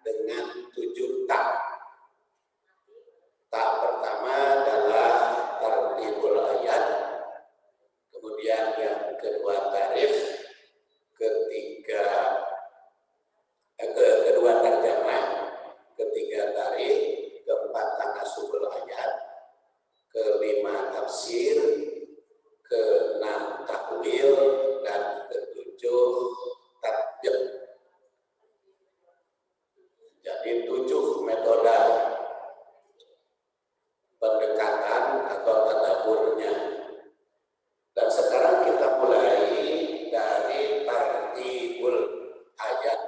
dengan 7 tak. Tak pertama adalah tartibul ayat, kemudian yang kedua tarif, kedua tarjamah, ketiga tarif, keempat tanasubul ayat, kelima tafsir, keenam takwil, dan ketujuh tarjam. Jadi 7 metode pendekatan atau tadaburnya. Dan sekarang kita mulai dari tartibul ayat.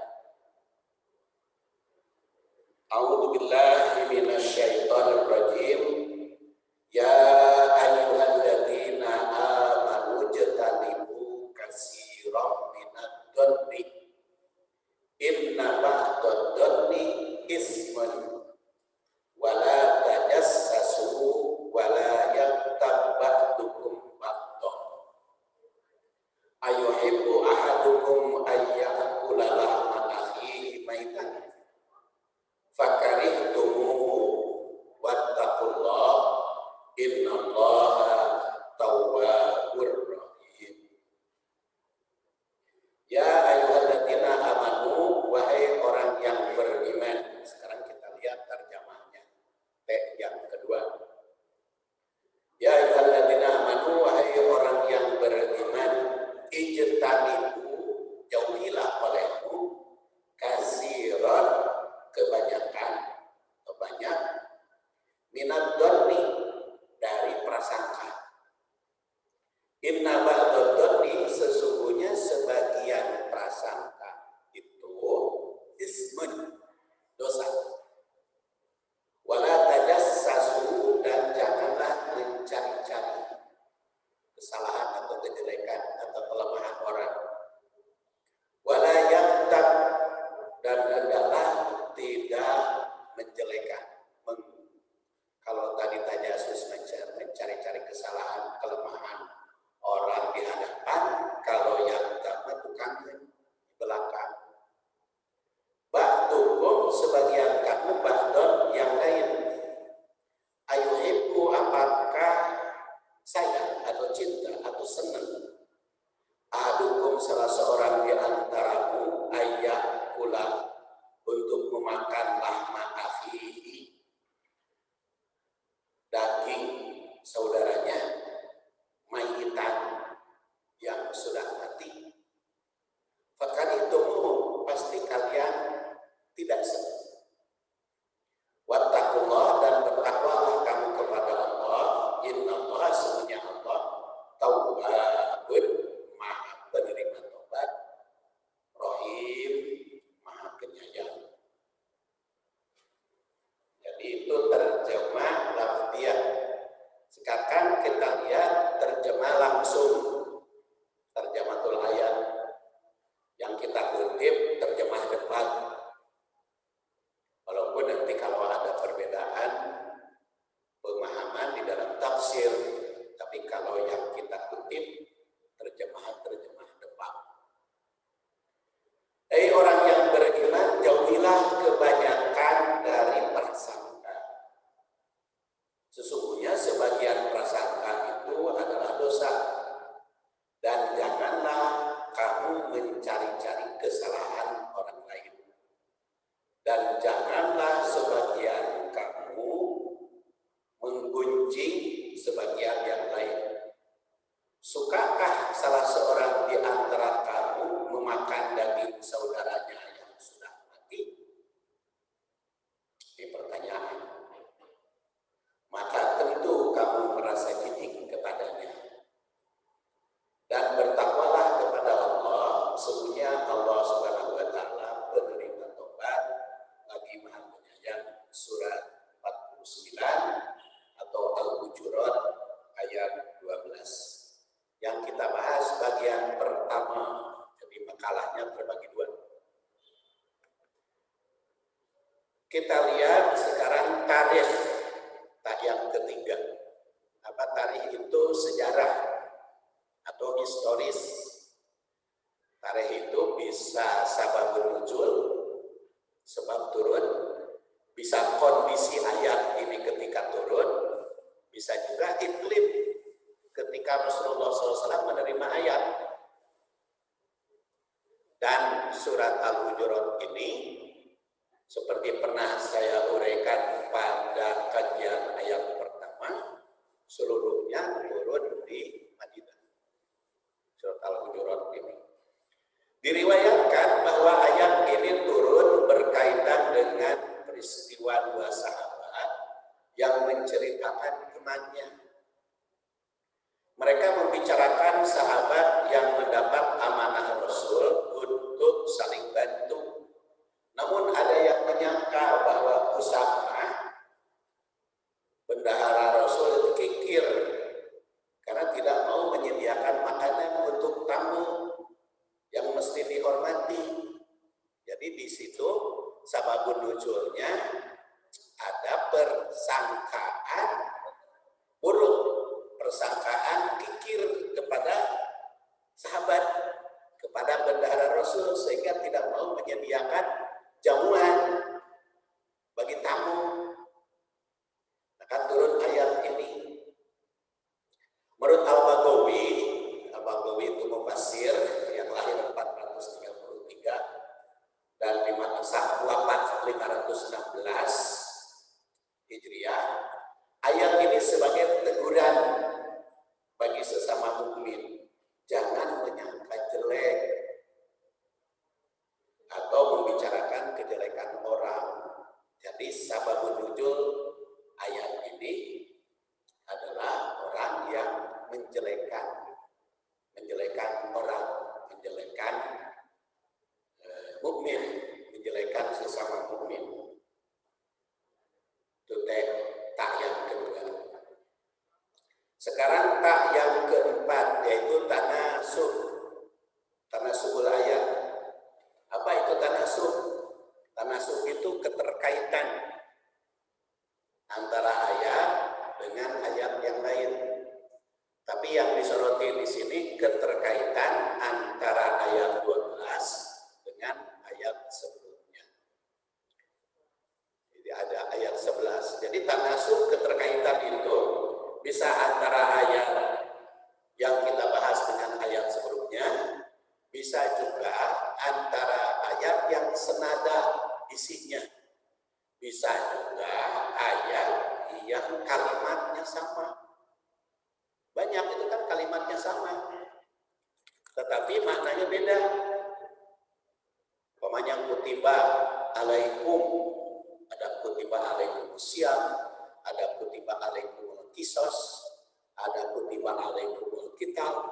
A'udzubillahi minasyaitonir rajim. Ya ayyuhalladzina amanu jtanibu katsiran minadh-dhanni inna ba'dadh-dhanni ismun wala tajassasu wala yaghtab ba'dukum ba'dhan ayuhibbu ahadukum ayyakula lahma akhihi maitan fakarihtumuhu wattaqullah innallaha tawwabur rahim. Ya ayyuhalladzina amanu, wahai orang yang beriman. Sekarang kita lihat terjemahnya. Yang kedua. Ya ayyuhalladzina amanu, wahai orang yang beriman, ijtanibu, jauhilah olehmu katsiran, kebanyakan atau banyak, minadh-dhanni, dari prasangka. Inna ba'dadh-dhanni, sesungguhnya sebagian prasangka itu ismun, dosa. Wala tajassasu, dan janganlah mencari-cari kesalahan atau kejelekan atau kelemahan orang. Wala yaghtab, dan hendaklah tidak menjelekan. Kalau tadi tajassus mencari-cari kesalahan, kelemahan orang di hadapan, kalau yang tukang di belakang. Ba'dukum, sebagian kamu, ba'don, yang lain. Ayuhibbu, apakah sayang atau cinta atau senang. Ahadukum, salah seorang di antaramu, ayyakula, untuk memakan lahma akhihi, daging saudaranya, mayitan, yang sudah mati. Fakarihtumuhu, pasti kalian tidak senang. Wattaqullah, dan bertakwalah kamu kepada Allah. Innallaha, sesungguhnya Allah, tawwabun, maha penerima tobat, rahim, maha penyayang. Jadi itu terjemah lafziah. Sekarang kita lihat terjemah langsung, terjematul ayat. Yang kita kutip terjemah depan. Walaupun nanti kalau ada perbedaan pemahaman di dalam tafsir, tapi kalau yang kita kutip terjemah depan. Hei orang yang beriman, jauhilah kebanyakan dari prasangka. Sesungguhnya sebagian prasangka itu adalah dosa. Dan janganlah kamu mencari-cari kesalahan orang lain. Dan janganlah sebagian kamu menggunjing sebagian yang lain. Sukakah salah seorang di antara kamu memakan daging saudaranya yang sudah mati? Ini pertanyaan. Maka tentu kamu merasa jijik kepadanya. Dan bertakwalah kepada Allah, sesungguhnya Allah Subhanahu wa taala penerima tobat lagi Maha Penyayang. Surat 49 atau Al-Hujurat ayat 12. Yang kita bahas bagian pertama, jadi makalahnya terbagi dua. Kita lihat sekarang tarikh, yang ketiga. Apa tarikh itu? Sejarah atau historis. Tarikh itu bisa sababun nuzul, Bisa juga iklim ketika Rasulullah SAW menerima ayat. Dan surat Al-Hujurat ini seperti pernah saya uraikan pada kajian ayat pertama, seluruhnya turun di Madinah. Surat Al-Hujurat ini. Diriwayatkan bahwa ayat ini turun berkaitan dengan peristiwa dua sahabat yang menceritakan temannya. Mereka membicarakan sahabat yang mendapat amanah Rasul untuk saling bantu. Namun ada yang menyangka bahwa Usama, bendahara Rasul, itu kikir karena tidak mau menyediakan makanan untuk tamu yang mesti dihormati. Jadi di situ sababun nuzulnya ada persangkaan buruk, persangkaan kikir kepada sahabat, kepada bendahara Rasul, sehingga tidak mau menyediakan jamuan bagi tamu. Maka turun ayat ini. Menurut Al-Baghawi itu mufassir yang lahir 433 dan wafat 516 Hijriah. Ayat ini sebagai teguran bagi sesama mukmin, jangan menyangka jelek atau membicarakan kejelekan orang. Jadi sababun nuzul ayat ini adalah orang yang menjelekan orang, menjelekan mukmin, menjelekan sesama mukmin. Itu tak yang kedua. Sekarang tak yang keempat, yaitu tanasub. Tanasubul ayat. Apa itu tanasub? Tanasub itu keterkaitan antara ayat dengan ayat yang lain. Tapi yang disoroti di sini keterkaitan antara ayat 12 dengan ayat sebelumnya. Jadi ada ayat 11. Jadi tanasub keterkaitan itu bisa antara ayat yang kita bahas dengan ayat sebelumnya, bisa juga antara ayat yang senada isinya, bisa juga ayat yang kalimatnya sama. Banyak itu kan kalimatnya sama, tetapi maknanya beda. Umpamanya kutiba alaikum, ada kutiba alaikum siam, ada kutiba alaikum kisos, ada kutiba alaikum kitab.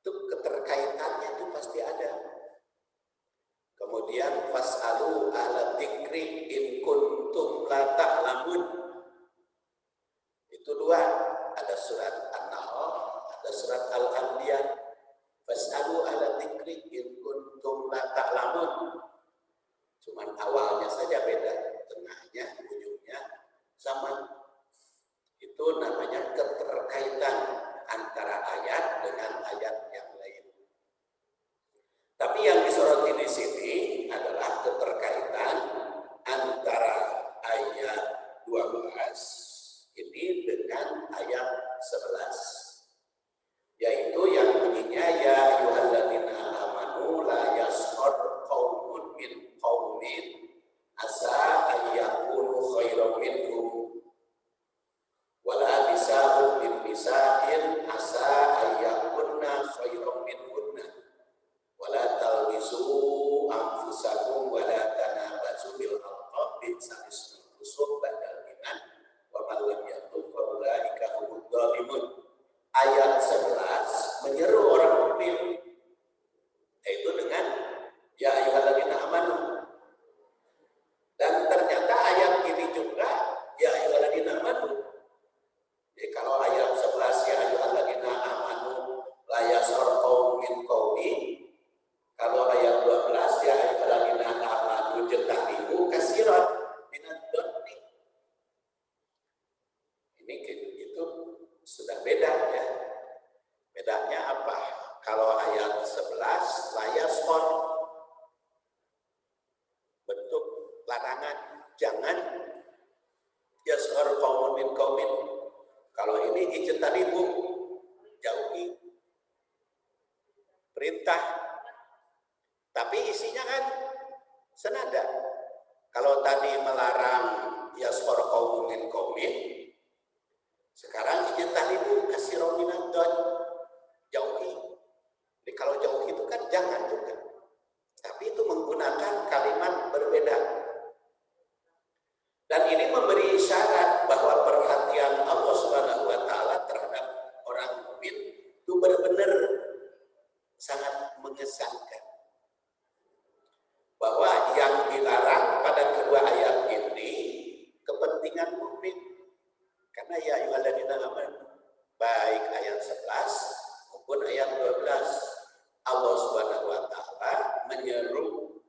Itu keterkaitannya itu pasti ada. Kemudian fas'alu ahla dzikri in kuntum la ta'lamun. Itu dua. Ada surat An-Nahl, ada surat Al-Anbiya. Fas'alu ahla dzikri in kuntum la ta'lamun. Cuman awalnya saja beda, tengahnya, ujungnya sama. Itu namanya keterkaitan antara ayat dengan ayat yang lain. Tapi yang disoroti di sini adalah keterkaitan antara ayat 12 ini dengan ayat 11, yaitu yang bunyinya ya ayyuhalladzina amanu la yaskhar qaumun min qaumin asa ayyakunu khairan minhum wala nisa'un min nisa'in asa ayyakunna khairan minhunna wala talbisu anfusakum wala tanabazu bil alqab bi'sa'ismul fusuq ba'dal iman wa man lam yatub fa ulaika humud dhalimun. Ayat 11 menyeru orang mukmin, yaitu dengan ya ayyuhalladzina amanu. Dan ternyata ayat ini juga ya ayyuhalladzina amanu. Jadi kalau ayat 11 ya ayyuhalladzina amanu la yaskhar qaumun min qaumin, kalau ayat 12 ya ayyuhalladzina amanu jatanibu katsiran minadh dhanni. Ini itu sudah beda ya. Bedanya apa? Kalau ayat 11 la yaskhar, bentuk larangan, jangan yaskhar qaumun min qaumin. Kalau ini ijtanibu, jauhi. Perintah. Tapi isinya kan senada. Kalau tadi melarang yaskhar qaumun min qaumin, sekarang ijtanibu katsiran minad don, jauhi. Jadi kalau jauhi itu kan jangan juga. Tapi itu menggunakan kalimat berbeda. Dan ini memberi isyarat bahwa perhatian Allah Subhanahu wa taala terhadap orang mukmin itu benar-benar sangat mengesankan. Bahwa yang dilarang pada kedua ayat ini kepentingan mukmin. Karena ya ayyuhalladzina amanu, baik ayat 11 maupun ayat 12, Allah Subhanahu wa taala menyeru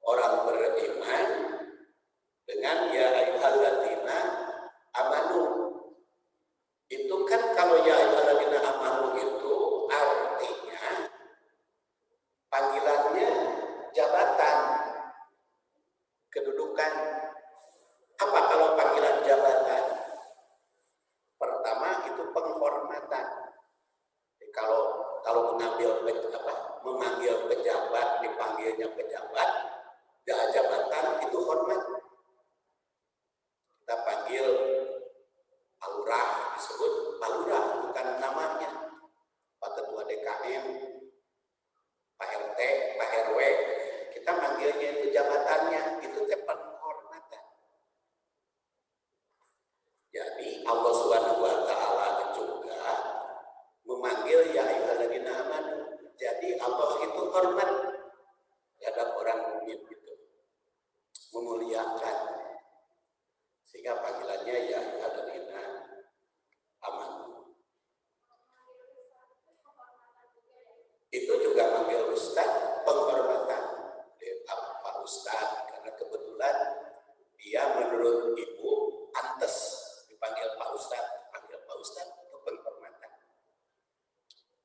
orang beriman dengan ya ayyuhalladzina amanu. Itu kan kalau ya ayyuhalladzina amanu itu artinya panggilannya jabatan, kedudukan. Apa kalau panggilan jabatan? Pertama itu penghormatan. Kalau memanggil pejabat, dipanggilnya pejabat, jabatan itu hormat. Kita panggil Pak Lurah, disebut Pak Lurah, bukan namanya. Pak Ketua DKM, Pak RT, Pak RW, kita manggilnya itu jabatannya, itu penghormatan. Jadi Allah Subhanahu wa taala juga memanggil ya ayyuhalladzina amanu. Jadi Allah itu hormat terhadap orang mukmin itu, memuliakan. Sehingga panggilannya ya ayyuhalladzina amanu. Itu juga manggil ustaz, penghormatan. Pak Ustaz, karena kebetulan dia menurut ibu pantas dipanggil Pak Ustaz, itu penghormatan.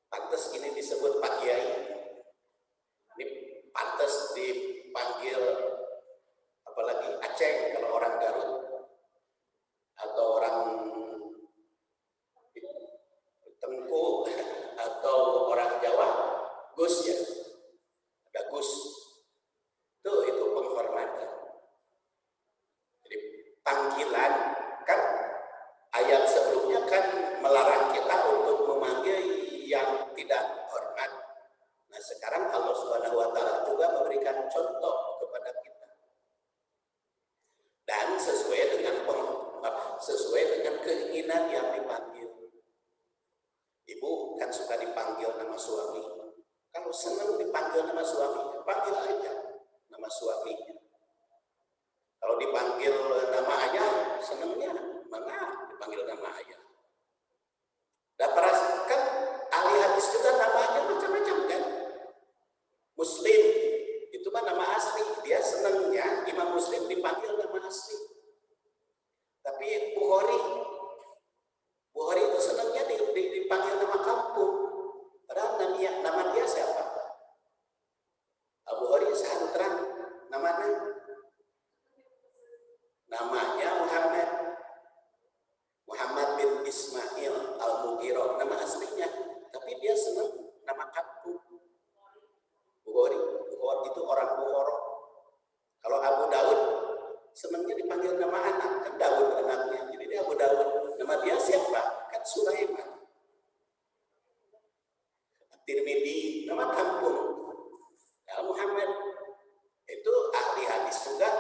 Pantas ini disebut Pak Kiai. Ini pantas dipanggil apalagi Aceh kalau orang Garut, atau orang Tengku, atau orang Jawa, Gus ya. Ada Gus. Itu penghormatan. Jadi panggilan kan ayat sebelumnya kan melarang kita untuk memanggil yang tidak hormat. Nah sekarang Allah Subhanahu wa taala juga memberikan contoh kepada kita. Dan sesuai dengan keinginan yang dipanggil. Ibu kan suka dipanggil nama suami. Kalau senang dipanggil nama suami, panggil aja nama suaminya. Kalau dipanggil nama ayah, senangnya mana dipanggil nama ayah. Dan perhatikan ahli hadis juga namanya macam-macam kan. Muslim itu mah nama asli, dia senangnya Imam Muslim dipanggil nama asli. Tapi Bukhari itu senangnya dipanggil nama kampung. Padahal nama dia siapa? Abu Bukhari Sahantran, namanya Muhammad bin Ismail Al-Mughirah, nama aslinya. Tapi dia senang nama kampung. Bukhari itu orang Bukhara. Kalau Abu Daud senangnya dipanggil nama anak, kan Daud anaknya. Jadi dia Abu Daud. Nama dia siapa? Kan Sulaiman. Tirmidzi, nama kampung. Muhammad itu ahli hadis juga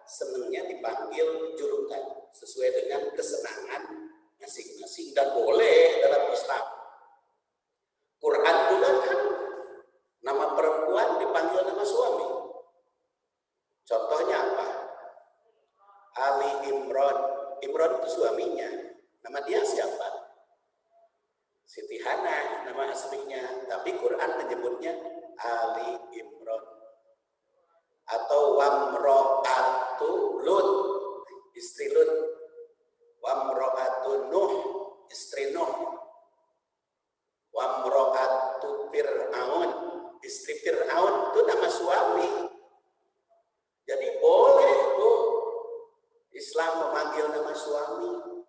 senangnya dipanggil julukan sesuai dengan kesenangan masing-masing dan boleh dalam Islam. Quran juga kan nama perempuan dipanggil nama suami. Contohnya apa? Ali Imran. Imran itu suaminya. Nama dia siapa? Siti Hana nama aslinya. Tapi Quran menyebutnya Ali Imran. Atau Wamro'atu Lut, istri Lut. Wamro'atu Nuh, istri Nuh. Wamro'atu Fir'aun, istri Fir'aun, itu nama suami. Jadi boleh Bu Islam memanggil nama suami.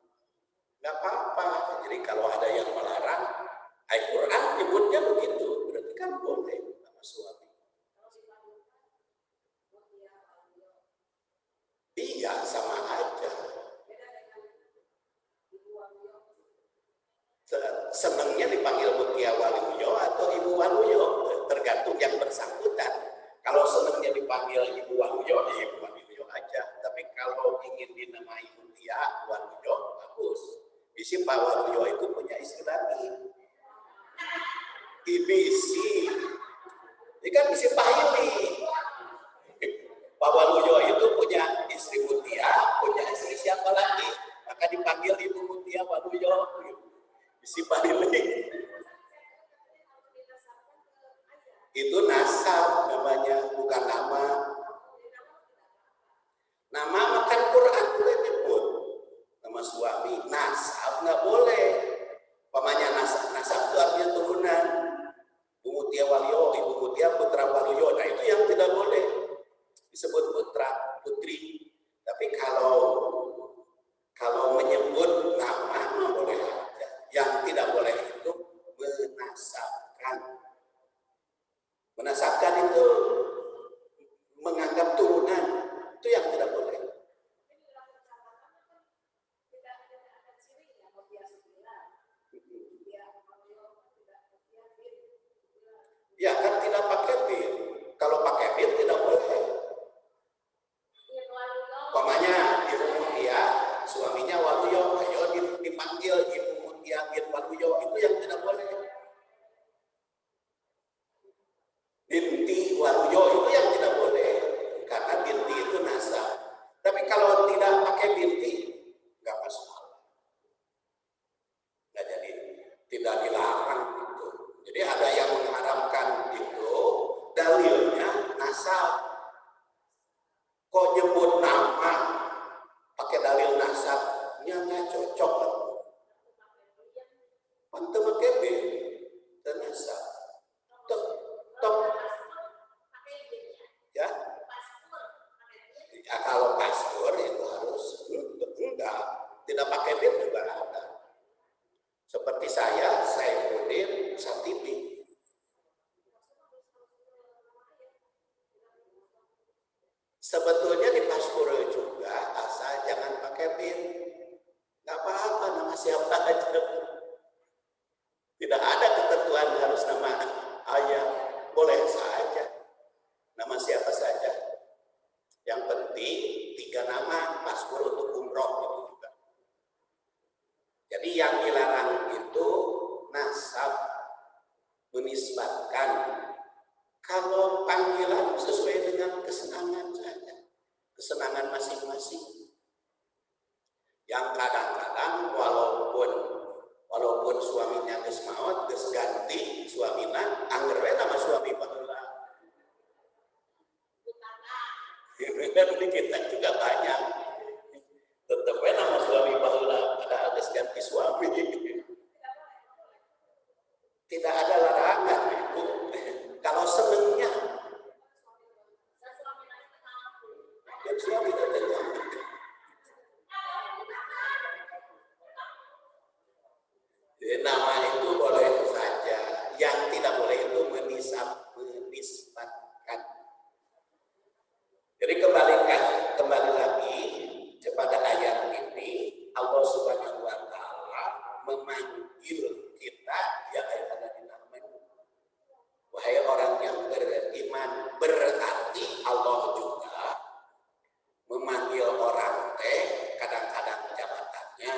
Jadi kalau ada yang melarang, Al-Quran nyebutnya begitu, berarti kan boleh nama suami. Iya, sama aja. Senangnya dipanggil Mutia Waluyo atau Ibu Waluyo, tergantung yang bersangkutan. Kalau senangnya dipanggil Ibu Waluyo, ya Ibu Waluyo aja. Tapi kalau ingin dinamai Mutia Waluyo, bagus. Bisi Pak Waluyo itu punya istri lagi. Ibisi. Ini kan bisi Pak Hili. Pak Waluyo itu punya istri Mutia, punya istri siapa lagi? Maka dipanggil Ibu Mutia Waluyo. Bisi Pak Hili. Itu nasab namanya, bukan nama. Nama makan Quran boleh nyebut. Nama suami, nasab nggak boleh. Pamannya nasab itu artinya turunan. Bu Mutia Waluyo, Ibu Mutia Putra Waluyo. Nah itu yang tidak boleh. Disebut putra, putri. Tapi kalau menyebut nama boleh aja. Yang tidak boleh itu menasabkan. Menasabkan itu menganggap turunan. Itu yang tidak boleh. Ya kan tidak pakai bin. Kalau pakai bin tidak boleh. Pamanya Ibu Mutia, suaminya Waluyo, ayo dipanggil Ibu Mutia bin Waluyo, itu yang tidak boleh. Binti Waluyo itu yang tidak boleh, karena binti itu nasab. Tapi kalau tidak pakai binti, nggak masalah. Nggak jadi, tidak dilarang itu. Jadi ada yang mengharamkan itu, dalilnya nasab. Kok nyebut nama pakai dalil nasabnya nggak cocok. Pantai pakai B dan nasab. Tok. Ya. Kalau paspor itu harus enggak, tidak pakai B juga ada. Seperti saya Saifuddin Satibi. Sebetulnya di paspor juga asal jangan pakai bin. Nggak apa-apa nama siapa aja. Tidak ada ketentuan harus nama ayah. Boleh saja. Nama siapa saja. Yang penting 3 nama paspor untuk umroh itu juga. Jadi yang dilarang itu nasab, menisbatkan. Kalau panggilan sesuai dengan kesenangan saja, kesenangan masing-masing. Yang kadang-kadang walaupun suaminya geus maot, geus ganti suamina, angger we nama suami baheula. Kita juga banyak. Tetep we nama suami baheula, padahal geus ganti suami. Tidak ada larangan itu. Kalau senengnya dan suami tetap. Jadi nama itu boleh saja. Yang tidak boleh itu menisbatkan. Jadi kembali lagi kepada ayat ini, Allah Subhanahu wa taala memanggil kita ya ayyuhalladzina amanu. Wahai orang yang beriman, berarti Allah juga memanggil orang kadang-kadang jabatannya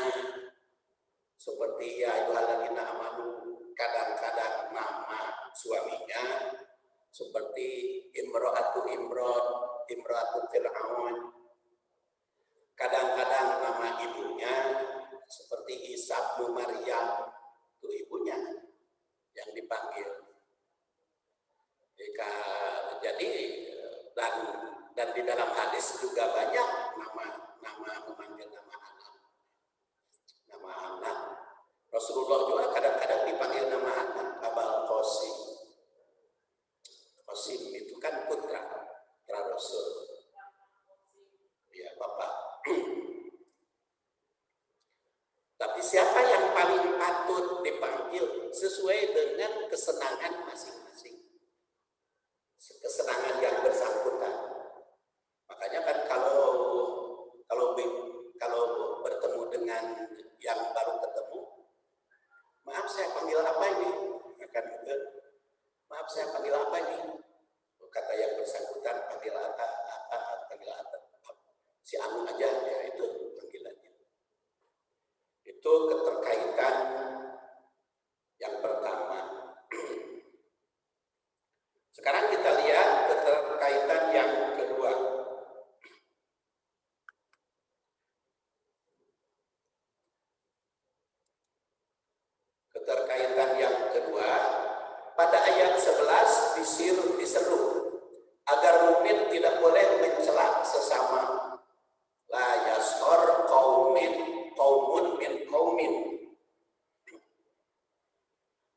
seperti ya ayyuhalladzina amanu, kadang-kadang nama suaminya seperti imra'atu Imran, imra'atu Fir'aun, kadang-kadang nama ibunya seperti Isa bin Maryam, itu ibunya yang dipanggil. Jadi dan di dalam hadis juga banyak nama memanggil nama anak. Rasulullah juga kadang-kadang dipanggil nama anak Abul Qasim. Qasim itu kan putra Rasul. Ya, Bapak. Tapi siapa yang paling kesenangan masing-masing, kesenangan yang bersangkutan. Makanya kan kalau bertemu dengan yang baru ketemu, maaf saya panggil apa ini? Kan gitu. Maaf saya panggil apa ini? Kata yang bersangkutan panggil apa? Si Anu aja ya, itu panggilannya. Itu keterkaitan yang pertama. Sekarang kita lihat keterkaitan yang kedua. Keterkaitan yang kedua, pada ayat 11 diseru agar mukmin tidak boleh mencela sesama. La yashor qaumun min qaumin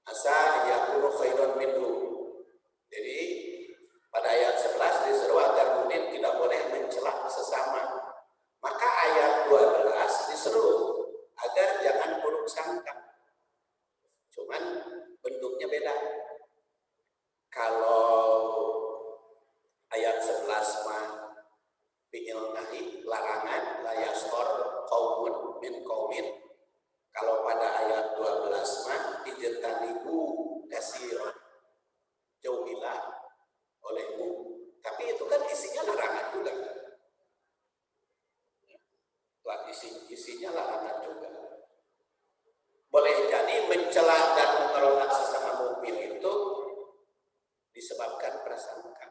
asa yakunu khairan minhum. Jadi pada ayat 11 diseru agar mukmin tidak boleh mencela sesama. Maka ayat 12 diseru agar jangan buruk sangka. Cuman bentuknya beda. Kalau ayat 11 mah fi'il nahi, larangan, la yashor qaumun min qaumin. Kalau pada ayat 12 mah ijtanibu katsiran, jauhilah olehmu. Tapi itu kan isinya larangan juga. Isinya larangan juga. Boleh jadi mencela dan mengerola sesama mukmin itu disebabkan prasangka.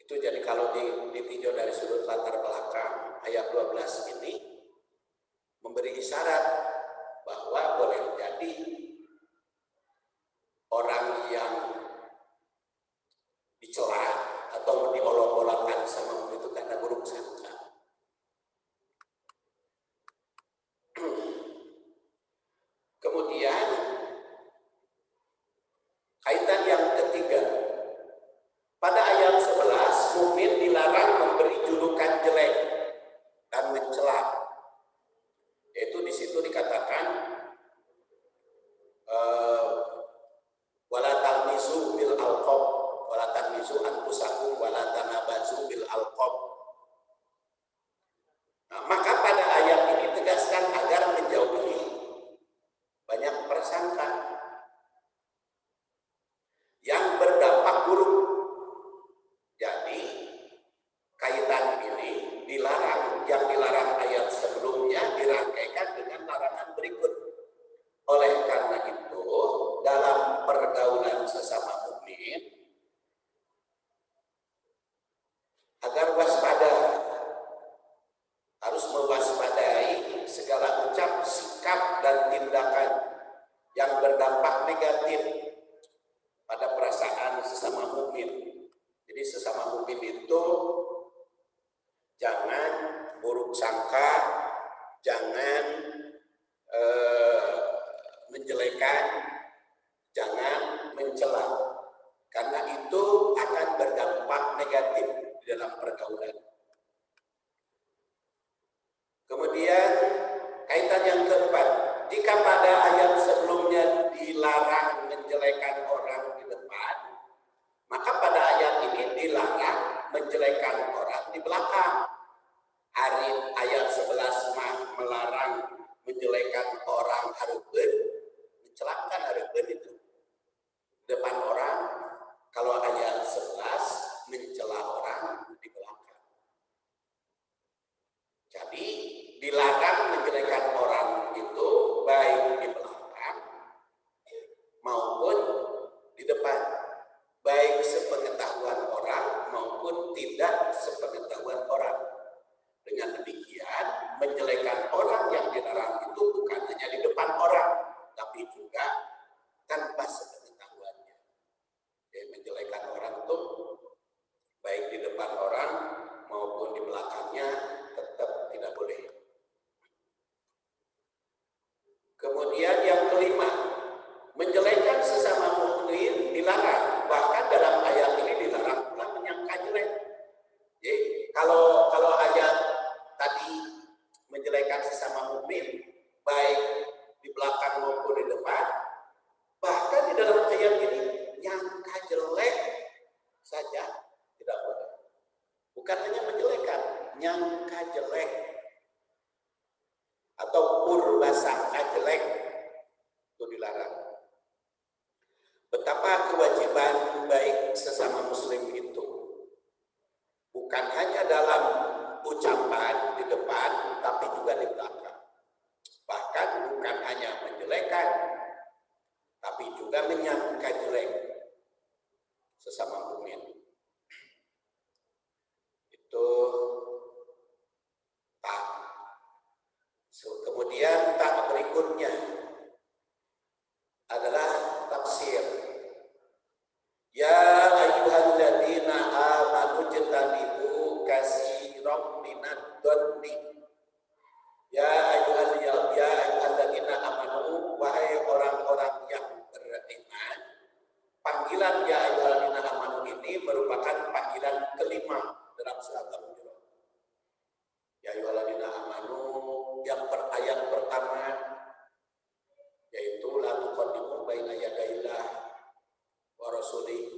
Itu jadi kalau ditinjau dari sudut latar belakang ayat 12 ini memberi isyarat bahwa boleh jadi orang yang dicela atau diolok-olokkan sama mukmin itu karena buruk sangka. Kemudian kaitan yang ketiga, pada ayat 11 mukmin dilarang memberi julukan jelek dan mencela. Yaitu di situ dikatakan wala talmizu bil alqab wala talmizu anfusakum wala tanabazu bil alqab. Nah, maka pada ayat ini tegaskan agar menjauhi banyak prasangka yang berdampak buruk. Jadi kaitan ini dilarang, yang dilarang ayat sebelumnya dirangkaikan dengan larangan berikut. Oleh karena itu, dalam pergaulan sesama mukmin agar waspada, harus mewaspadai segala ucap, sikap, dan tindakan yang berdampak negatif pada perasaan sesama mukmin. Jadi sesama mukmin itu jangan buruk sangka, jangan menjelekan, jangan mencela, karena itu akan berdampak negatif di dalam pergaulan. Kemudian kaitan yang keempat, jika pada ayat sebelumnya dilarang menjelekan orang di depan, maka pada ayat ini dilarang menjelekan orang di belakang. Ayat 11 mah melarang menjelekan orang hareupeun, mencelakan hareupeun itu depan orang. Kalau ayat 11 mencela orang di belakang. Jadi dilarang menjelekan orang itu baik di belakang maupun di depan, baik sepengetahuan orang maupun tidak sepengetahuan orang. Dengan demikian, menjelekan orang yang dilarang itu bukan hanya di depan orang, tapi juga tanpa sepengetahuannya. Jadi menjelekan orang itu baik di depan orang maupun di belakangnya tetap tidak boleh. Kemudian yang kelima, menjelekan sesama mukmin dilarang. Bahkan dalam ayat ini dilarang pula menyangka jelek. Jadi kalau ayat tadi menjelekan sesama mukmin baik di belakang maupun di depan, bahkan di dalam Bukan hanya menjelekan, nyangka jelek atau purbasangka jelek itu dilarang. Betapa kewajiban baik sesama muslim itu bukan hanya dalam ucapan di depan, tapi juga di belakang. Bahkan bukan hanya menjelekan, tapi juga menyangka jelek sesama mukmin. Itu tak. Kemudian tak berikutnya adalah tafsir. Ya ayyuhalladzina amanu jtanibu katsiran minadh dhanni. Ya ayyuhalladzina amanu, wahai orang-orang yang beriman. Panggilan ya ayyuhalladzina amanu ini merupakan panggilan kelima dalam surat Al-Hujurat. Ya ayyuhalladzina amanu yang ayat pertama yaitu la tuqaddimu baina yadayillah wa rasulih.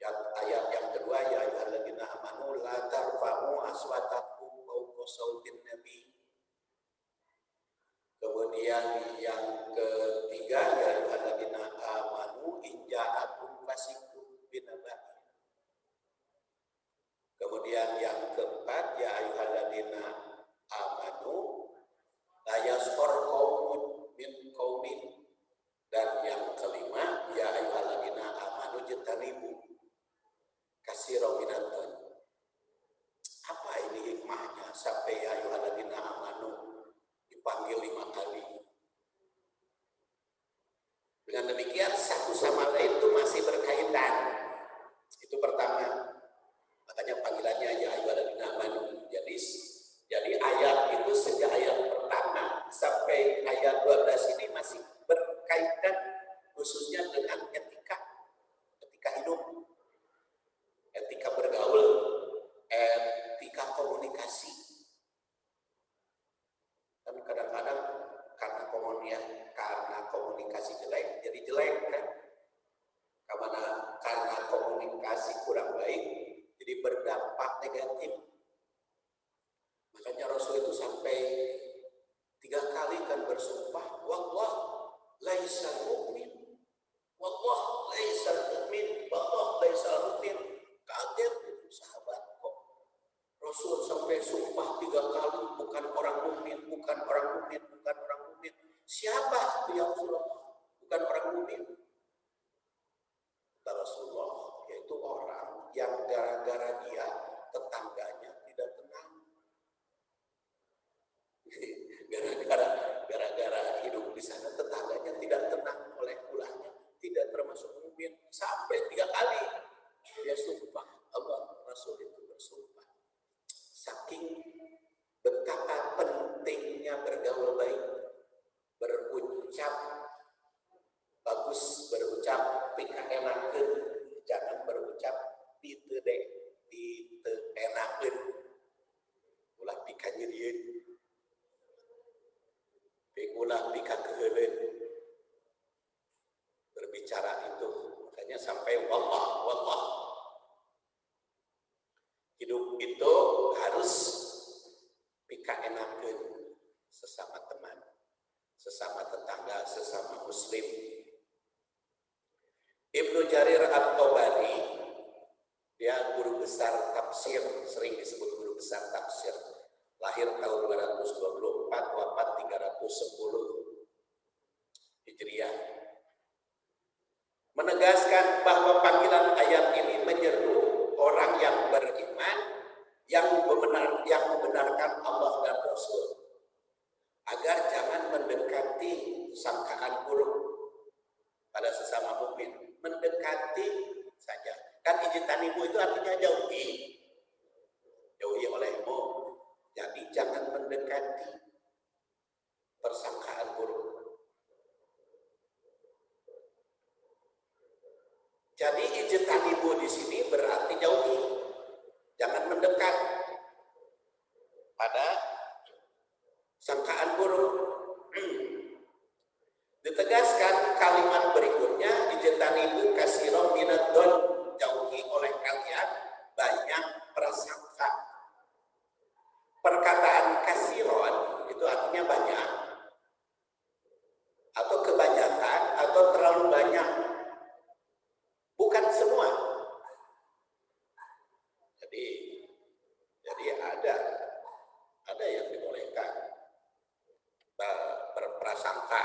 Yang ayat yang kedua ya ayyuhalladzina amanu la tarfa'u aswatakum fawqa sautin nabi. Kemudian yang ketiga ya ayyuhalladzina amanu in ja'akum fasiqun binaba'in. Kemudian yang keempat ya ayyuhalladzina amanu la yaskhar qaumun min qaumin. Dan yang kelima ya ayyuhalladzina amanu jtanibu katsiran minadh dhanni. Apa ini hikmahnya sampai ya ayyuhalladzina amanu dipanggil 5 kali? Dengan demikian satu sama lain itu masih berkaitan. Itu pertama. Makanya panggilannya ya ayyuhalladzina amanu. Jadi ayat itu sejak ayat pertama sampai ayat 12 ini masih berkaitan khususnya dengan etika hidup, etika bergaul, etika komunikasi. Dan kadang-kadang karena komunikasi jelek jadi jelek kan? Karena komunikasi kurang baik jadi berdampak negatif. Makanya Rasul itu sampai 3 kali kan bersumpah, wallah laisal mu'min, wallah laisal mu'min, wallah laisal mu'min. Kaget itu sahabat kok. Rasul sampai sumpah 3 kali, bukan orang mukmin, bukan orang mukmin, bukan orang mukmin. Siapa itu ya Rasulullah? Bukan orang mukmin. Kata Rasulullah, yaitu orang yang gara-gara dia tetangganya tidak tenang. Gara-gara hidup di sana tetangganya tidak tenang, oleh ulahnya tidak termasuk mukmin. Sampai 3 kali dia sumpah, Allah Rasul itu bersumpah. Saking betapa pentingnya bergaul baik, berucap bagus, berucap pikaenakeun, jangan berucap diteenakeun, ulah pikanyerieun, ulah pikakeuleun. Berbicara itu, makanya sampai wallah. Hidup itu harus pikaenakeun sesama teman, sesama tetangga, sesama muslim. Ibnu Jarir At-Tabari, dia guru besar tafsir, sering disebut guru besar tafsir. Lahir tahun 224, wafat 310 Hijriah. Menegaskan bahwa panggilan ayat ini menyeru orang yang beriman, yang membenarkan Allah dan Rasul, agar jangan mendekati sangkaan buruk pada sesama mukmin. Mendekati saja. Kan ijtanibu itu artinya jauhi olehmu. Jadi jangan mendekati persangkaan buruk. Jadi ijtanibu di sini berarti jauhi, jangan mendekat pada sangkaan buruk. Ditegaskan kalimat berikutnya, ijtanibu katsiran minadh dhanni, jauhi oleh kalian banyak prasangka. Jadi ada yang dibolehkan berprasangka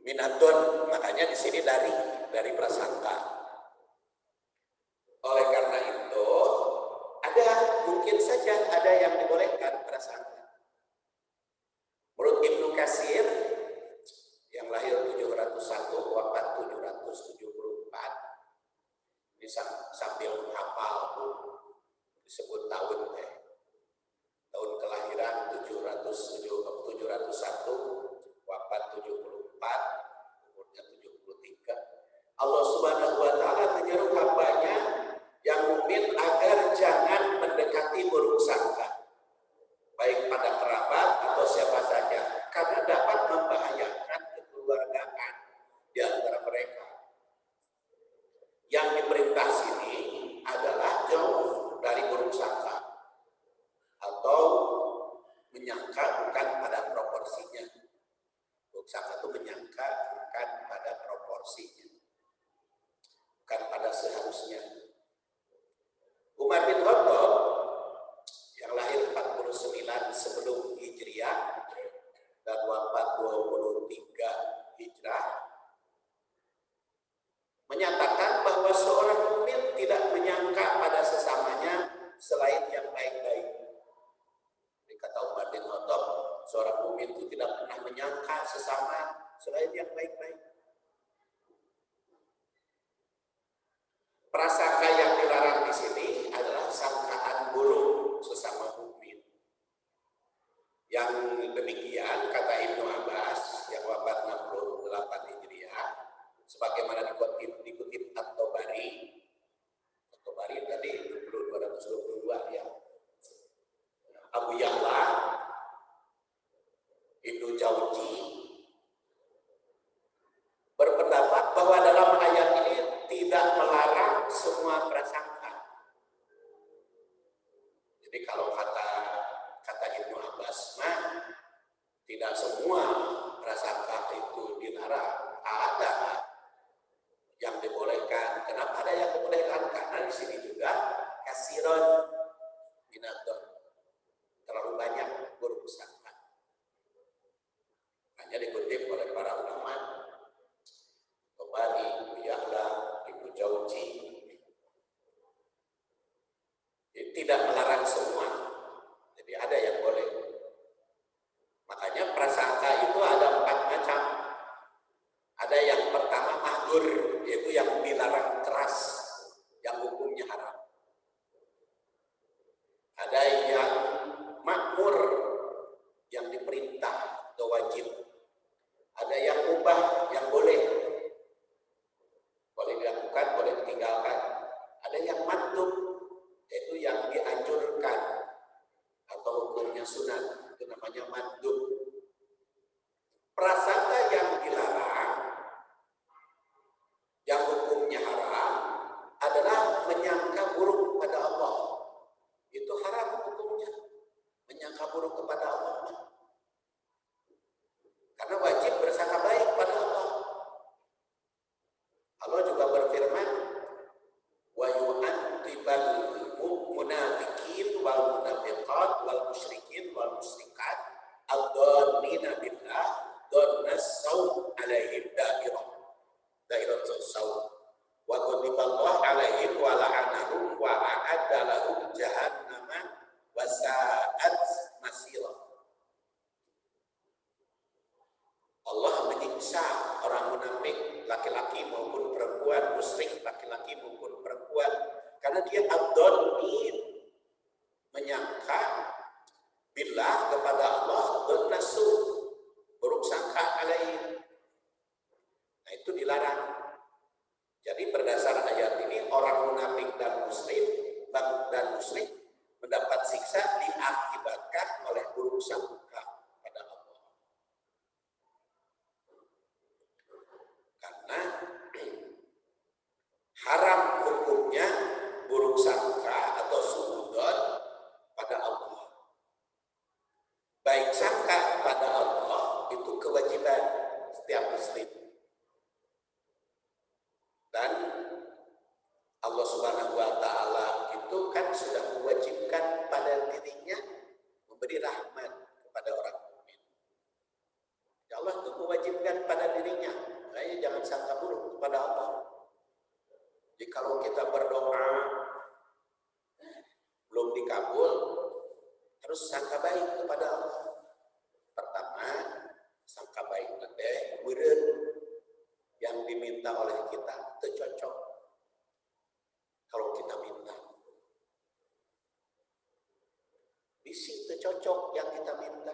minatun, makanya di sini dari prasangka. Oleh karena itu mungkin saja ada yang dibolehkan prasangka. Menurut Ibnu Katsir yang lahir 701 wafat 774, ini sambil menghafal disebut tahun kelahiran 701 wafat 74 umurnya 73. Allah Subhanahu wa taala menyeru hambanya yang mukmin agar jangan mendekati buruk sangka baik pada kerabat atau siapa saja, karena dapat membahayakan kekeluargaan di antara mereka. Yang diperintah sini adalah jauh dari buruk sangka atau menyangka bukan pada proporsinya. Buruk sangka itu menyangka bukan pada proporsinya, bukan pada seharusnya. Umar bin Khattab yang lahir 49 sebelum Hijriah dan wafat 23 Hijrah menyatakan bahwa seorang mukmin tidak menyangka pada sesamanya selain yang baik-baik. Jadi kata Umar bin Khattab, seorang mukmin itu tidak pernah menyangka sesama selain yang baik-baik. Prasangka yang dilarang di sini adalah sangkaan buruk sesama mukmin. Yang demikian kata Ibnu Abbas yang wafat 68 Hijriah, sebagaimana dikutip At-Tabari. At-Tabari tadi 222 ya. Abu Ya'la, Ibnu Jauzi berpendapat bahwa dalam ayat ini tidak melarang semua prasangka. Jadi kalau kata Ibnu Abbas mah tidak semua prasangka itu dilarang, ada yang dibolehkan. Kenapa ada yang dibolehkan? Karena di sini juga kasiron minatun, terlalu banyak buruk sangka. Hanya dikutip oleh para ulama, Tabari, Abu Ya'la, Ibnu Jauzi, tidak melarang semua. Jadi ada yang boleh. Makanya prasangka itu ada 4 macam. Ada yang pertama mahdur, yaitu yang dilarang keras, yang hukumnya haram. Ada yang makmur, yang diperintah atau wajib. Ada yang mubah, yang boleh dilakukan, boleh ditinggalkan. Ada yang mandub, yaitu yang dianjurkan atau hukumnya sunat, itu namanya mandub. Prasangka yang dilarang, yang hukumnya haram, adalah menyangka buruk pada Allah. Itu haram hukumnya, menyangka buruk kepada Allah. Karena wajib bersangka baik pada Allah. Allah juga berfirman, wa yu'adzibal munafiqin wal munafiqat wal musyrikin wal musyrikat ad-dhannina billah dhannas saw alaihim dairatus saw wa ghadiballahu alaihim wa la'anahum wa a'adda lahum jahannama wa sa'at masira. Allah menyiksa orang munafik laki-laki maupun perempuan, musyrik laki-laki maupun perempuan, karena dia ad-dhannin, menyangka billah kepada Allah, dhannasu, buruk sangka alaih. Nah itu dilarang. Jadi berdasar ayat ini orang munafik dan musyrik mendapat siksa diakibatkan oleh buruk sangka pada Allah. Karena haram hukumnya buruk sangka atau suudzon pada Allah. Baik sangka pada Allah itu kewajiban setiap muslim. Dan Allah Subhanahu Subhanahu wa taala itu kan sudah mewajibkan pada dirinya memberi rahmat kepada orang mukmin. Ya Allah itu mewajibkan pada dirinya. Makanya jangan sangka buruk kepada Allah. Jadi kalau kita berdoa belum dikabul, harus sangka baik kepada Allah. Pertama, sangka baik nanti meureun yang diminta oleh kita teu cocok. Kalau kita minta bisi teu cocok yang kita minta.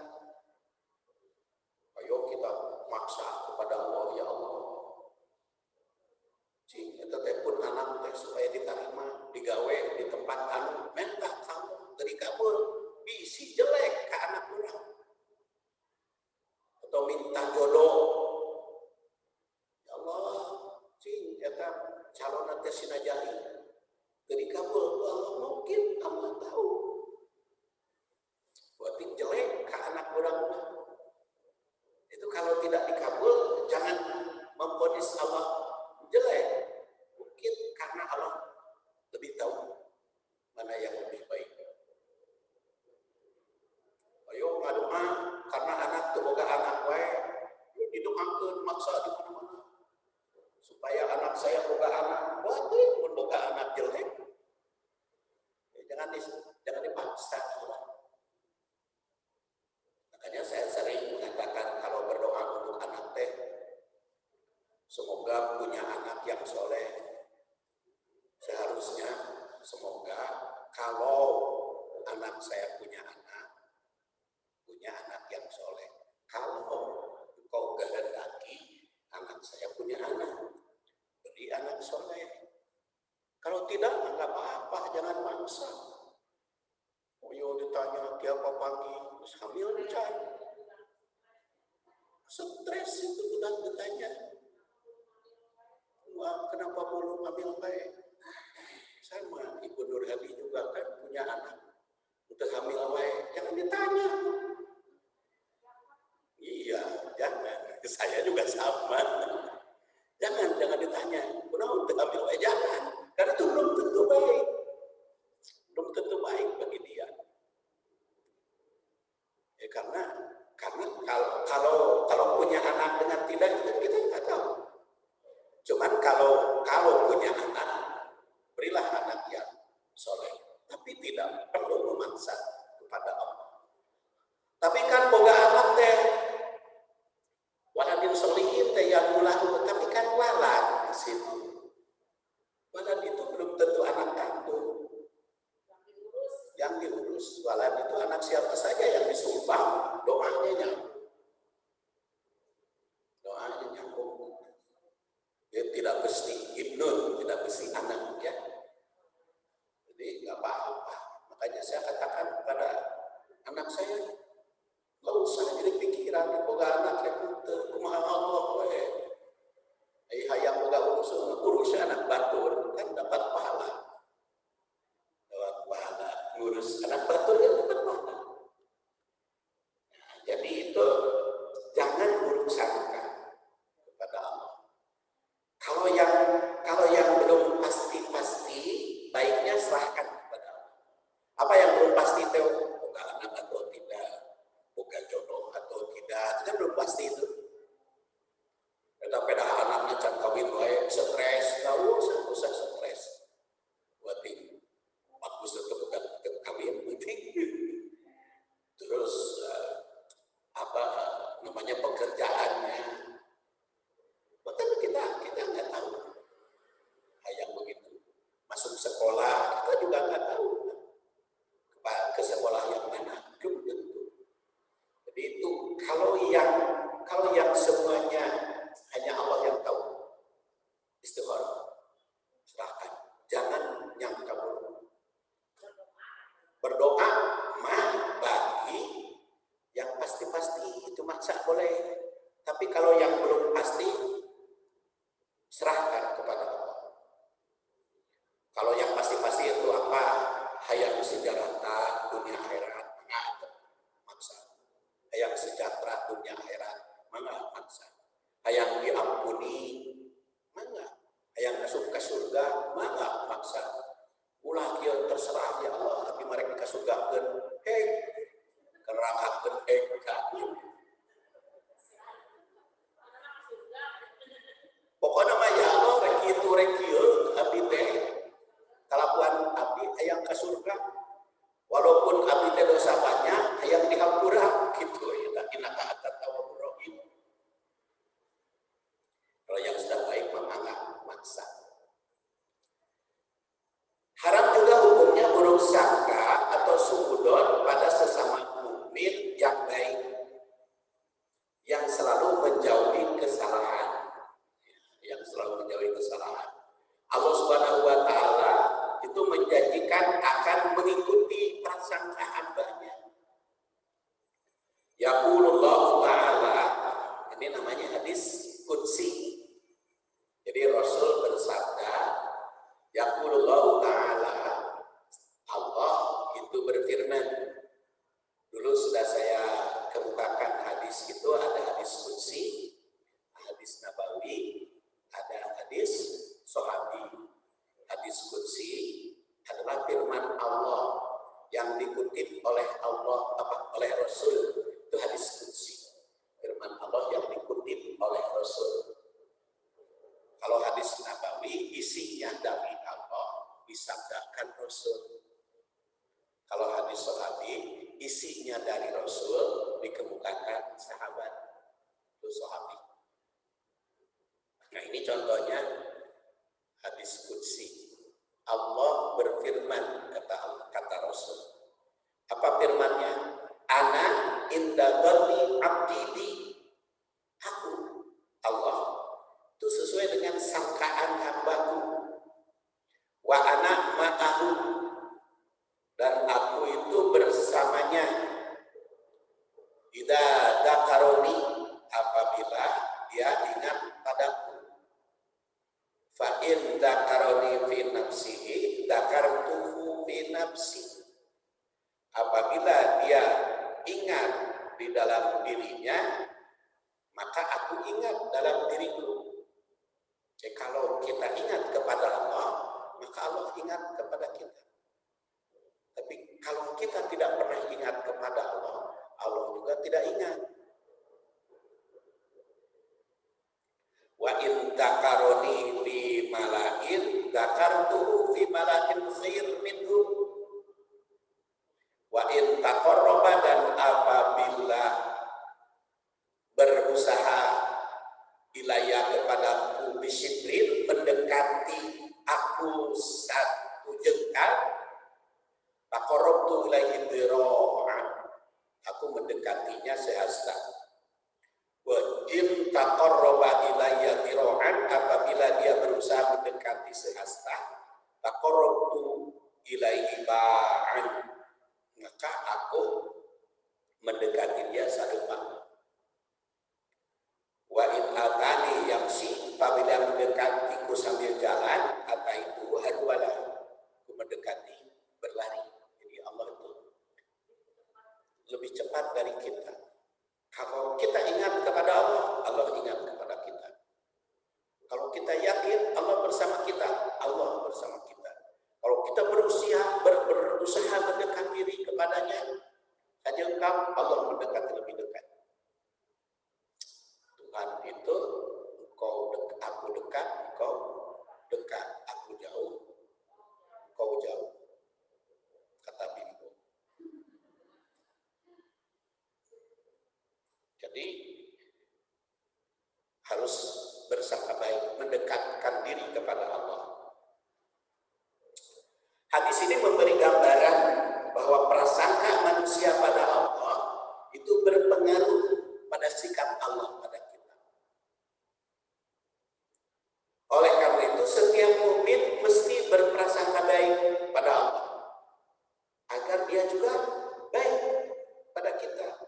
Ayo kita maksa kepada Allah, ya Allah. Cing eta teh pun anak teh supaya diterima, digawe di tempat anu minta kamu teu dikabul, bisi jelek ka anak urang. Atau minta jodoh. Ya Allah, cing eta calon teh sina jadi teu dikabul ku Allah, mungkin Allah tahu. Berarti jelek ka anak urang. Itu kalau tidak dikabul, jangan memvonis Allah jelek. Mungkin karena Allah lebih tahu mana yang lebih baik. Ayo ngadoa karena anak teu boga anak wae, didoakeun maksa di mana-mana. Supaya anak saya boga anak, berarti mun boga anak jelek. Jangan dipaksa Allah. Makanya saya sering mengatakan kalau berdoa untuk anak teh, semoga punya anak yang soleh. Seharusnya semoga kalau anak saya punya anak yang soleh. Kalau engkau kehendaki anak saya punya anak, beri anak soleh. Kalau tidak, nggak apa-apa, jangan maksa. Oh yo ditanya tiapa pagi, terus hamil can. Stres itu udah ditanya. Wah, kenapa belum hamil baik? Sama Ibu Nur Hadi juga kan punya anak. Udah hamil baik, jangan ditanya. Iya, jangan. Saya juga sama. Jangan ditanya. Kenapa udah hamil baik? Jangan. Karena itu belum tentu baik. Belum tentu baik bagi dia. Ya, karena kalau punya anak dengan tidak itu kita nggak tahu. Cuman kalau punya anak, berilah anak yang soleh. Tapi tidak perlu memaksa kepada Allah. Tapi kan boga anak teh waladin solihin teh yang ulahu, tapi kan walad di situ. Walad itu belum tentu anak kandung. Yang diurus walad itu anak siapa saja yang disumpah, doanya nyambung. Doanya nyambung. Dia tidak mesti ibnun, tidak mesti anak ya. Jadi nggak apa-apa. Makanya saya katakan kepada anak saya, nggak usah jadi pikiran boga anak yang kumaha Allah we. Hayang boga urus anak batur kan dapat pahala. Dapat pahala ngurus anak batur kan dapat pahala. Nah, jadi itu jangan buruk sangka kepada Allah. Kalau yang belum pasti, baiknya serahkan kepada Allah. Apa yang belum pasti itu, boga anak atau tidak, boga jodoh atau tidak, itu kan belum pasti itu. Kita pada anaknya can kawin wae stres, enggak usah stres. Buatin bagus itu bukan kawin penting. Terus apa namanya pekerjaannya. Bahkan kita nggak tahu. Yang begitu. Masuk sekolah, kita juga nggak tahu. Ke sekolah yang mana, belum tentu. Jadi itu kalau yang semuanya hanya Allah yang tahu. Istikharah. Serahkan. Jangan nyangka buruk. Berdoa bagi yang pasti-pasti itu maksa boleh. Tapi kalau yang belum pasti, serahkan kepada Allah. Kalau yang pasti-pasti itu apa? Hayang sejahtera dunia akhirat, mangga maksa. Hayang sejahtera dunia akhirat, mangga maksa. Hayang diampuni, mangga. Hayang masuk ke surga, mangga maksa. ulah kieu terserah ya Allah tapi marek dikasugahkeun heh keranghakeun heh ka pokoknya mah ya Allah rek kitu rek kieu abdi teh kalakuan abdi hayang ka surga walaupun abdi teh dosa banyak hayang dihampura gitu ya innaka atat tawwabur rahim. Kalau yang sudah baik mah enggak maksa. Haram juga hukumnya buruk sangka atau suudzon pada sesama mukmin yang baik yang selalu menjauhi kesalahan. Yang selalu menjauhi kesalahan. Allah Subhanahu wa taala itu menjanjikan akan mengikuti prasangka hamba-Nya. Yaqulullahu ta'ala, ini namanya hadis qudsi. Jadi Rasul bersabda, yaqulullahu ta'ala, Allah itu berfirman. Dulu sudah saya kemukakan hadis itu, ada hadis qudsi, hadis nabawi, ada hadis sahabi. Hadis qudsi adalah firman Allah yang dikutip oleh Allah oleh Rasul. Itu hadis qudsi. Firman Allah yang dikutip oleh Rasul. Kalau hadis nabawi isinya dari Allah disabdakan Rasul. Kalau hadis sahabi isinya dari Rasul dikemukakan sahabat. Itu sahabi. Nah ini contohnya hadis qudsi. Allah berfirman kata Rasul. Apa firman-Nya? Ana inda dhanni abdi bi. Aku Allah itu sesuai dengan sangkaan hambaku. Wa ana ma'ahu, dan aku itu bersamanya. Idza dzakaroni, apabila dia ingat padaku. Fa in dzakaroni fi nafsihi dzakartuhu fi nafsi. Apabila dia ingat di dalam dirinya, maka aku ingat dalam diriku. Kalau kita ingat kepada Allah, maka Allah ingat kepada kita. Tapi kalau kita tidak pernah ingat kepada Allah, Allah juga tidak ingat. Wa in dzakaroni fi malain dzakartuhu fi malakin khair minhu. Wa in taqarraba, dan apabila berusaha ilayah kepadaku bisiklin, mendekati aku satu jengkal, taqarrabtu ilaihi dhira'an, aku mendekatinya sehasta. Wa in taqarraba ilayya dhira'an, apabila dia berusaha mendekati sehasta, taqarrabtu ilaihi ba'an, maka aku mendekati dia sadepa. Wa in atani yamsi, apabila mendekatiku sambil jalan, ataitu harwala, aku mendekati berlari. Jadi Allah itu lebih cepat dari kita. Kalau kita ingat kepada Allah, Allah ingat kepada kita. Kalau kita yakin Allah bersama kita, Allah bersama kita. Kalau kita berusaha mendekat diri kepadanya, sajengkal Allah mendekat lebih dekat. Tuhan itu aku dekat, engkau dekat, aku jauh, engkau jauh. Kata Bimbo. Jadi harus bersangka baik, mendekatkan diri kepada Allah. Hadis ini memberi gambaran bahwa prasangka manusia pada Allah itu berpengaruh pada sikap Allah pada kita. Oleh karena itu setiap mukmin mesti berprasangka baik pada Allah agar dia juga baik pada kita.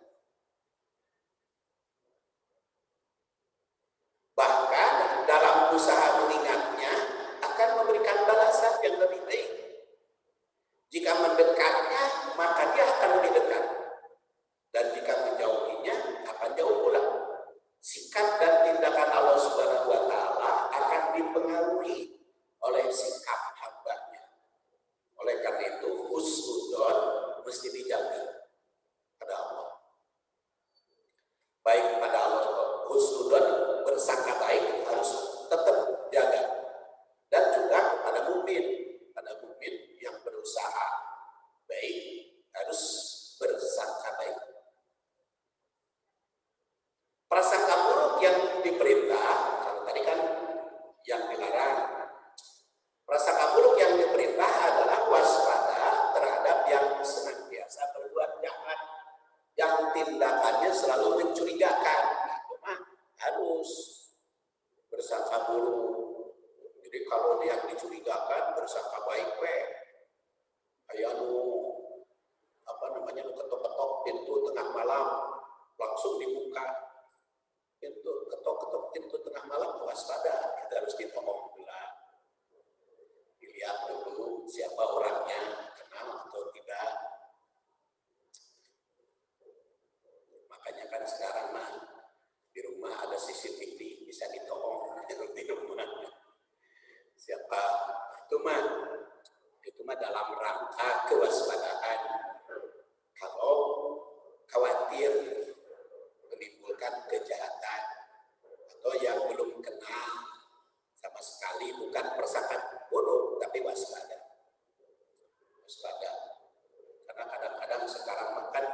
Bahkan dalam usaha mengingatnya akan memberikan balasan yang lebih baik. Jika mendekatnya, maka dia akan lebih dekat. Dan jika menjauhinya, akan jauh pula. Sikap dan tindakan Allah Subhanahu wa taala akan dipengaruhi oleh sikap hamba-Nya. malam langsung dibuka pintu, ketok-ketok pintu tengah malam, waspada, kita harus ditolong dulu. Dilihat dulu siapa orangnya, kenal atau tidak. Makanya kan sekarang mah di rumah ada CCTV, bisa ditolong di rumah. Siapa itu mah dalam rangka kewaspadaan. Kalau khawatir menimbulkan kejahatan atau yang belum kenal sama sekali, bukan persangka buruk tapi waspada. Karena kadang-kadang sekarang makan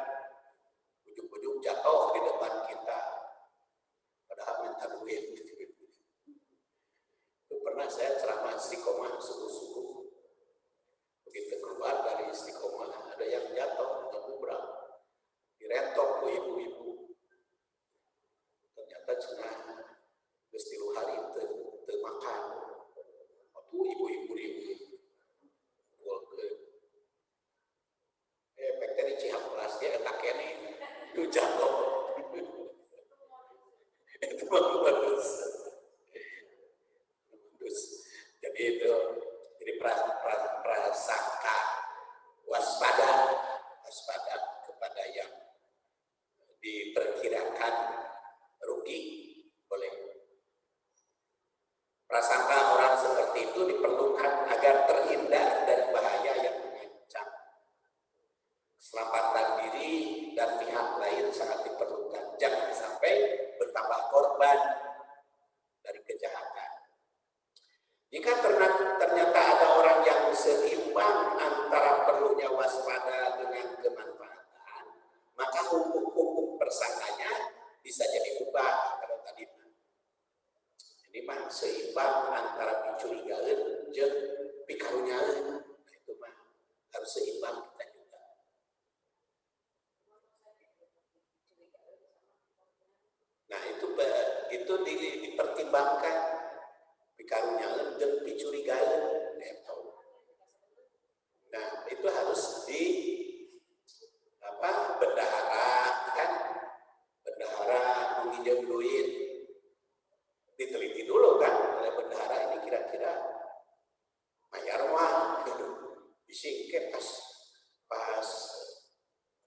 ujung-ujung jatuh di depan kita, padahal minta duit. Itu pernah saya ceramah istiqomah subuh-subuh, begitu keluar dari istiqomah ada yang jatuh ngebubrak, direntok ku ibu-ibu. Ternyata cenah geus 3 hari teu makan. Atuh ibu-ibu riweuh. Efek dari Cihampelas dia eta kene nu jatuh. Itu bagus. Jadi itu prasangka waspada kepada yang diperkirakan rugi. Boleh. Prasangka orang seperti itu diperlukan agar terhindar dari bahaya yang mengancam keselamatan diri dan pihak lain, sangat diperlukan. Jangan sampai bertambah korban dari kejahatan. Jika ternyata ada orang yang seimbang antara perlunya waspada dengan kemanfaatan, maka hukum persangkanya bisa jadi ubah. Kalau tadi ini mah seimbang antara dicurigaeun jeung pikarunyaeun. Nah, itu mah harus seimbang kita juga. Nah, itu dipertimbangkan pikarunyaeun jeung picurigaeun. Nah, itu harus bendahara kan, bendahara menginjam duit, diteliti dulu kan oleh bendahara ini kira-kira mayar mah bisingke pas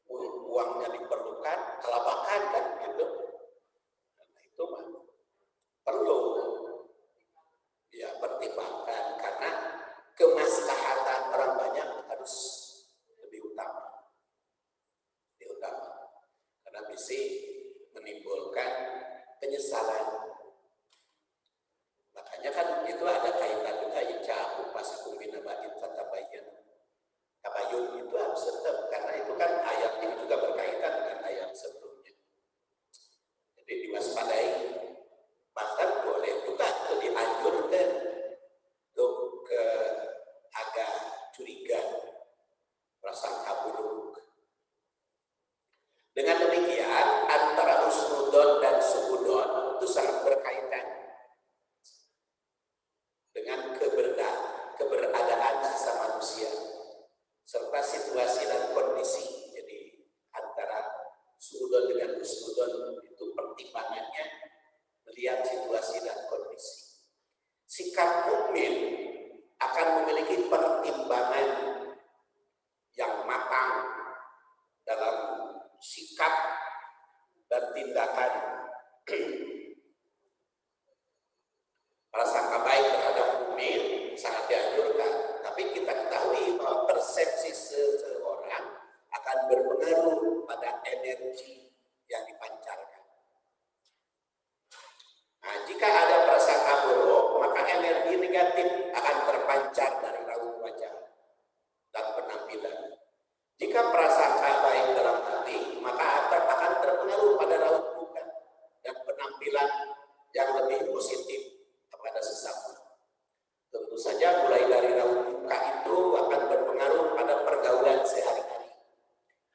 uangnya diperlukan kalabakan kan gitu. Nah, itu mah perlu ya pertimbangkan, karena kemaslahatan orang banyak harus lebih utama karena bisa menimbulkan penyesalan. Makanya kan itu ada kaitan juga ija'akum fasiqun binaba'in fatabayyan. Tabayun itu harus tetap, karena itu kan ayat ini juga berkaitan dengan ayat sebelumnya. Jadi diwaspadai, bahkan boleh juga itu dianjurkan untuk agak curiga, prasangka buruk. Dengan demikian antara husnudon dan suudon itu sangat berkaitan dengan keberadaan sisa manusia serta situasi dan kondisi. Jadi antara suudon dengan husnudon itu pertimbangannya melihat situasi dan kondisi. Sikap mukmin akan memiliki pertimbangan yang matang dalam sikap dan tindakan prasangka baik terhadap mukmin sangat dianjurkan. Tapi kita ketahui bahwa persepsi seseorang akan berpengaruh pada energi yang dipancarkan. Nah, jika ada prasangka buruk, maka energi negatif akan terpancar dari raut wajah dan penampilan. Jika prasangka baik dalam hati, maka akan terpengaruh pada raut muka dan penampilan yang lebih positif kepada sesama. Tentu saja mulai dari raut muka itu akan berpengaruh pada pergaulan sehari-hari.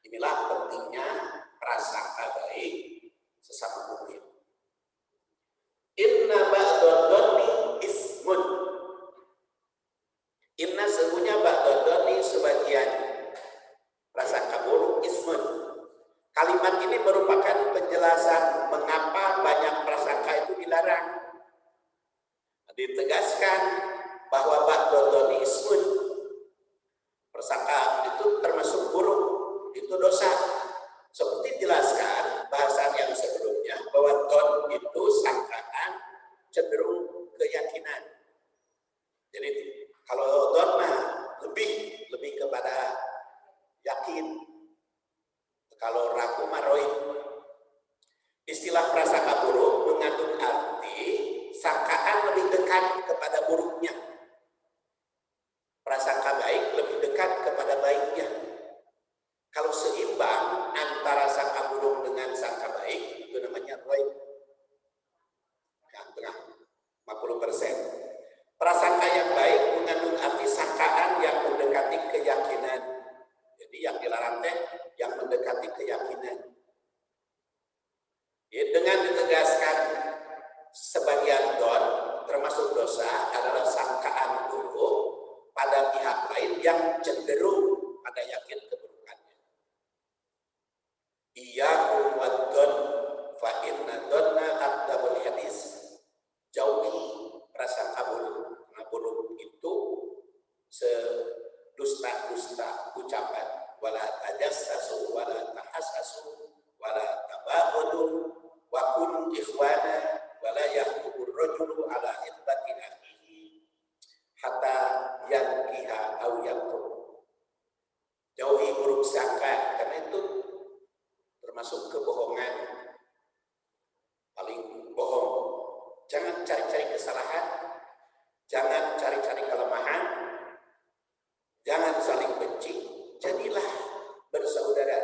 Inilah pentingnya prasangka baik sesama mukmin. Inna ba'dadoni ismun. Inna sesungguhnya ba'dadoni sebagian prasangka buruk ismun. Kalimat ini itu dosa. Seperti dijelaskan bahasan yang sebelumnya bahwa don itu sangkaan cenderung keyakinan. Jadi kalau don mah lebih kepada yakin. Kalau ragu maroid. Istilah prasangka buruk mengandung arti sangkaan lebih dekat kepada buruknya. Prasangka baik lebih dekat kepada baiknya. Kalau seimbang antara sangka buruk dengan sangka baik, itu namanya roib. Yang tengah 50%. Prasangka yang baik mengandung arti sangkaan yang mendekati keyakinan. Jadi yang dilarang teh yang mendekati keyakinan. Dengan ditegaskan sebagian don termasuk dosa adalah sangkaan buruk pada pihak lain yang cenderung pada yakin keburukannya. Iyyakum wad-don fa inna donna akdzabul hadis. Jauhi prasangka buruk. Karena buruk itu sedusta-dusta ucapan. Wala tajassasu wala tahassasu wala tabaghadu wa kunu ikhwana wala yahqubur rajulu ala ithbati akhihi hatta yankiha aw yaqub. Jauhi buruk sangka karena itu termasuk kebohongan. Paling bohong. Jangan cari-cari kesalahan, jangan cari-cari kelemahan, jangan saling benci, jadilah bersaudara.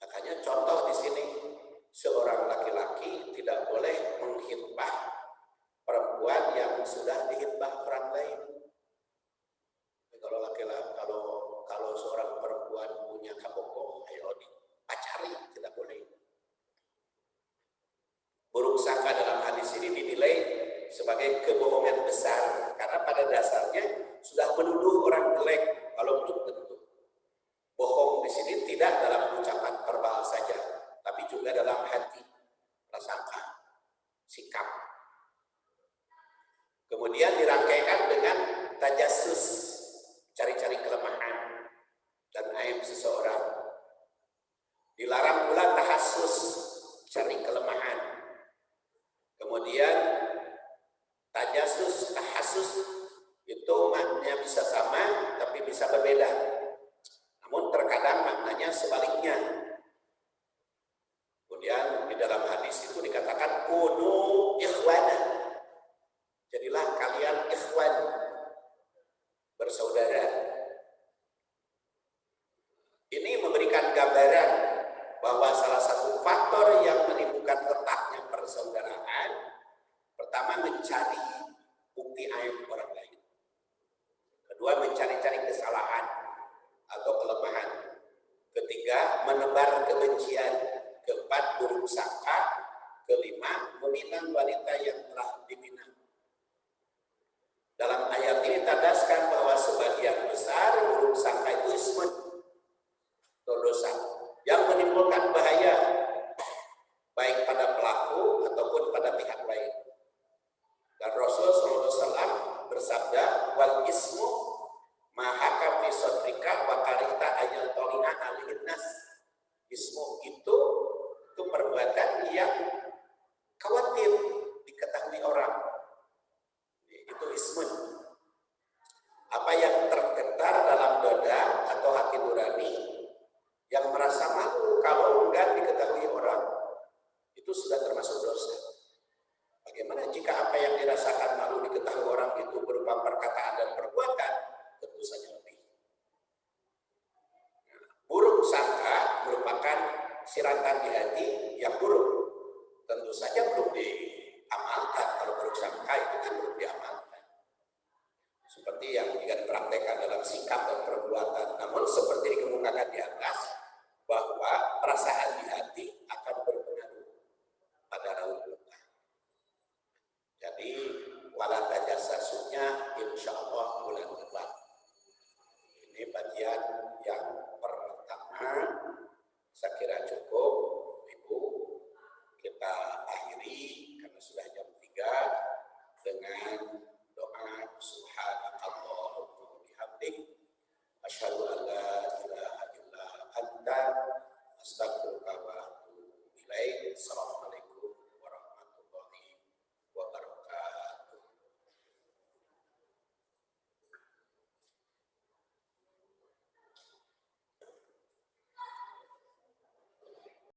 Makanya contoh di sini seorang laki-laki tidak boleh menghitbah perempuan yang sudah dihitbah orang lain. Kalau laki-laki kalau seorang perempuan punya kaboko, ayo dipacari, tidak boleh. Buruk sangka dalam hadis ini dinilai sebagai kebohongan besar karena pada dasarnya sudah menuduh orang jelek kalau belum tentu. Bohong di sini tidak dalam ucapan verbal saja, tapi juga dalam hati, prasangka, sikap. Kemudian dirangkaikan dengan tajassus, cari-cari kelemahan dan aib seseorang. Dilarang pula tahassus, cari kelemahan. Kemudian tajassus, tahassus itu maknanya bisa sama tapi bisa berbeda. Namun terkadang maknanya sebaliknya. Kemudian di dalam hadis itu dikatakan kunu ikhwana. Jadilah kalian ikhwan, bersaudara. Ini memberikan gambaran bahwa salah satu faktor yang menimbulkan retaknya persaudaraan, pertama mencari bukti aib orang lain. Kedua, mencari-cari kesalahan atau kelemahan. Ketiga, menebar kebencian. Keempat, buruk sangka. Kelima, meminang wanita yang telah diminang. Dalam ayat ini tandaskan bahwa sebagian besar buruk sangka itu ismun atau dosa yang menimbulkan bahaya baik pada pelaku ataupun pada pihak lain. Dan Rasul SAW bersabda, wal ismu mahaka fi sadrika wa karita ayat toli'a alihin nas. Ismu itu perbuatan yang khawatir diketahui orang. Itu ismun. Apa yang tergetar dalam dada atau hati nurani yang merasa malu kalau enggak diketahui orang, itu sudah termasuk dosa. Bagaimana jika apa yang dirasakan malu diketahui orang itu berupa perkataan dan perbuatan? Tentu saja lebih. Buruk sangka merupakan siratan di hati yang buruk. Tentu saja belum diamalkan. Kalau buruk sangka itu kan belum diamalkan. Seperti yang juga dipraktekkan dalam sikap dan perbuatan. Namun seperti dikemukakan di atas, bahwa perasaan di hati akan berpengaruh pada raut muka. Jadi wala tajassasunya insya Allah bulan depan